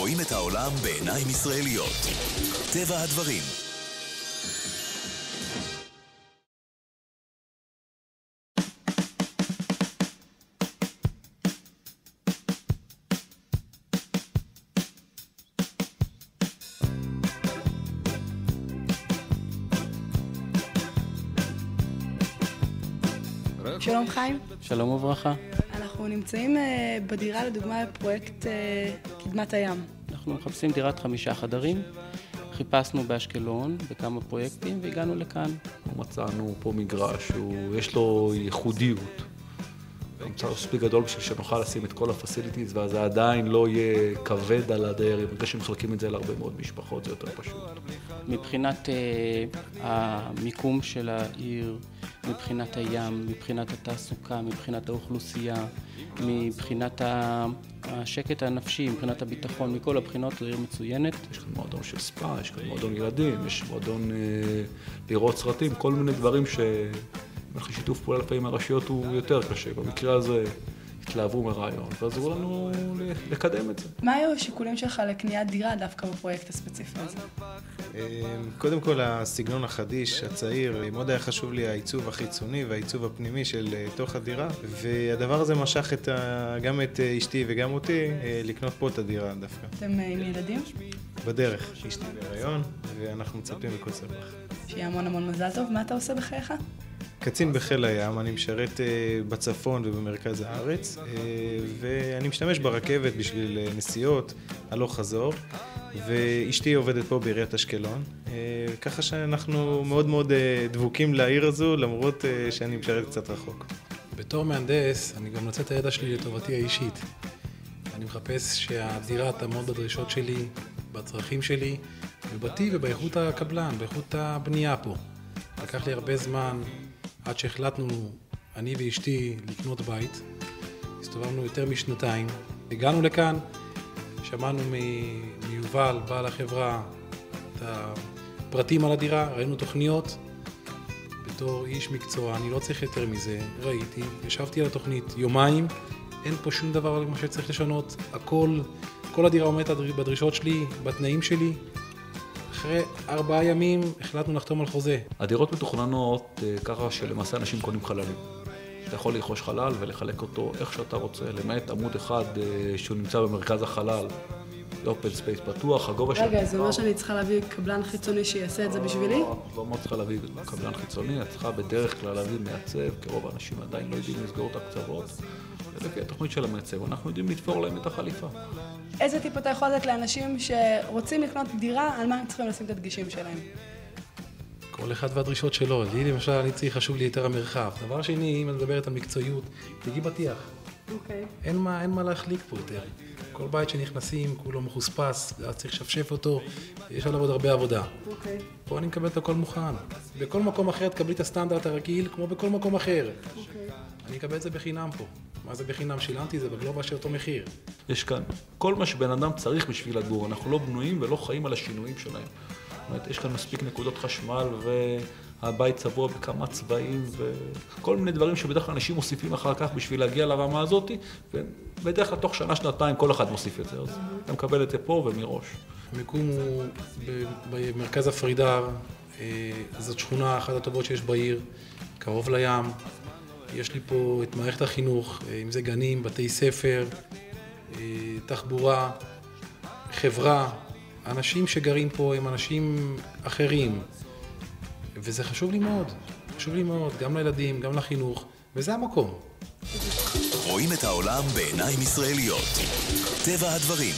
רואים את העולם בעיניים ישראליות. טבע הדברים. שלום חיים. שלום וברכה. אנחנו נמצאים בדירה לדוגמה בפרויקט קדמת הים. אנחנו מחפשים דירת 5 חדרים. חיפשנו באשקלון בכמה פרויקטים והגענו לכאן. מצאנו פה מגרש שיש לו ייחודיות. נמצא מספיק גדול בשביל שנוכל לשים את כל הפסיליטיז, ואז זה עדיין לא יהיה כבד על הדיירים. בגלל שמחלקים את זה להרבה מאוד משפחות, זה יותר פשוט. מבחינת המיקום של העיר, מבחינת הים, מבחינת התעסוקה, מבחינת האוכלוסייה, מבחינת השקט הנפשי, מבחינת הביטחון, מכל הבחינות זו עיר מצוינת. יש כאן מועדון של ספא, יש כאן מועדון ילדים, יש מועדון לראות סרטים, כל מיני דברים אחרי שיתוף פעולה לפעמים הרשויות הוא יותר קשה. במקרה הזה התלהבו מרעיון, ועזרו לנו לקדם את זה. מה היו השיקולים שלך לקניית דירה דווקא בפרויקט הספציפי הזה? קודם כל, הסגנון החדיש, הצעיר, מאוד היה חשוב לי העיצוב החיצוני והעיצוב הפנימי של תוך הדירה, והדבר הזה משך גם את אשתי וגם אותי לקנות פה את הדירה דווקא. אתם עם ילדים? בדרך, אשתי בהיריון, ואנחנו מצפים בקוצר רוח. שיהיה המון המון מזל טוב. מה אתה עושה בחייך? קצין בחיל הים, אני משרת בצפון ובמרכז הארץ, ואני משתמש ברכבת בשביל נסיעות, הלוך חזור, ואשתי עובדת פה בעיריית אשקלון, ככה שאנחנו מאוד מאוד דבוקים לעיר הזו, למרות שאני משרת קצת רחוק. בתור מהנדס, אני גם מוצא את הידע שלי לטובתי האישית. אני מחפש שהדירה תעמוד בדרישות שלי, בצרכים שלי, בבתי ובאיכות הקבלן, באיכות הבנייה פה. לקח לי הרבה זמן עד שהחלטנו, אני ואשתי, לקנות בית. הסתובבנו יותר משנתיים. הגענו לכאן, שמענו מיובל, בעל החברה, את הפרטים על הדירה, ראינו תוכניות. בתור איש מקצוע, אני לא צריך יותר מזה. ראיתי, ישבתי על התוכנית יומיים, אין פה שום דבר על מה שצריך לשנות. כל הדירה עומדת בדרישות שלי, בתנאים שלי. אחרי 4 ימים החלטנו לחתום על חוזה. הדירות מתוכננות ככה שלמעשה אנשים קונים חללים. אתה יכול לרכוש חלל ולחלק אותו איך שאתה רוצה, למעט עמוד אחד שהוא נמצא במרכז החלל, אופן ספייס פתוח, הגובה של... רגע, זה אומר שאני צריכה להביא קבלן חיצוני שיעשה את זה בשבילי? לא מאוד צריכה להביא קבלן חיצוני, את צריכה בדרך כלל להביא מעצב, כי רוב האנשים עדיין לא יודעים לסגור את הקצוות. ולפי התוכנית של המעצב, אנחנו יודעים לתפור להם את החליפה. איזה טיפ אתה יכול לתת לאנשים שרוצים לקנות דירה, על מה הם צריכים לשים את הדגשים שלהם? כל אחד והדרישות שלו. לי למשל, חשוב לי יותר המרחב. דבר שני, אם אני מדברת על מקצועיות, תגיעי בטיח. אוקיי. אין מה להחליק פה יותר. כל בית שנכנסים, כולו מחוספס, צריך לשפשף אותו, יש עליו עוד הרבה עבודה. אוקיי. פה אני מקבל את הכל מוכן. בכל מקום אחר תקבלי את הסטנדרט הרגיל, כמו בכל מקום אחר. אוקיי. אני אקבל את זה בחינם פה. מה זה בחינם? שילמתי זה בגלובה של אותו מחיר. יש כאן כל מה שבן אדם צריך בשביל לגור. אנחנו לא בנויים ולא חיים על השינויים שלהם. זאת אומרת, יש כאן מספיק נקודות חשמל והבית צבוע בכמה צבעים וכל מיני דברים שבדרך כלל אנשים מוסיפים אחר כך בשביל להגיע לרמה הזאת, ובדרך כלל תוך שנה-שנתיים כל אחד מוסיף את זה. אז אתה מקבל את זה פה ומראש. המיקום הוא במרכז הפרידר, זאת שכונה אחת הטובות שיש בעיר, קרוב לים. יש לי פה את מערכת החינוך, אם זה גנים, בתי ספר, תחבורה, חברה. אנשים שגרים פה הם אנשים אחרים, וזה חשוב לי מאוד, גם לילדים, גם לחינוך, וזה המקום. רואים את העולם בעיניים ישראליות. טבע הדברים.